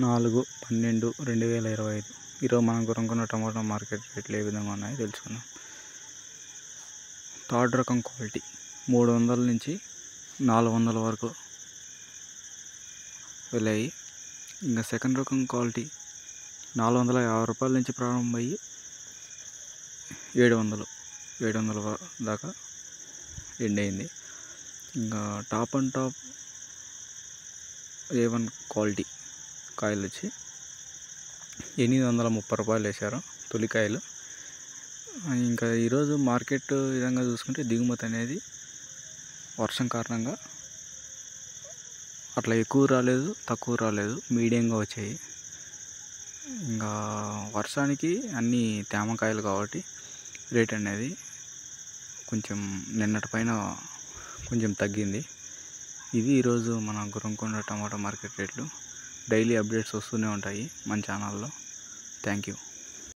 4/12/2025 ఈరోజు మనం కొనుక్కున్న టమాటా మార్కెట్ రేట్లు ఏ విధంగా ఉన్నాయో తెలుసుకుందాం. థర్డ్ రకం క్వాలిటీ 300 నుంచి 400 వరకు వెళ్ళాయి. ఇంకా సెకండ్ రకం క్వాలిటీ 450 రూపాయల నుంచి ప్రారంభమయ్యి 700 దాకా ఎండ్ అయింది. ఇంకా top and top A1 quality కాయలు వచ్చి 830 రూపాయలు వేశారు తొలికాయలు. ఇంకా ఈరోజు మార్కెట్ విధంగా చూసుకుంటే దిగుమతి అనేది వర్షం కారణంగా అట్లా ఎక్కువ రాలేదు, తక్కువ రాలేదు, మీడియంగా వచ్చాయి. ఇంకా వర్షానికి అన్నీ తేమకాయలు కాబట్టి రేట్ అనేది కొంచెం నిన్నటి పైన కొంచెం తగ్గింది. ఇది ఈరోజు మన గురంకొండ టమాటా మార్కెట్ రేట్లు. డైలీ అప్డేట్స్ వస్తూనే ఉంటాయి మన ఛానల్లో. Thank you.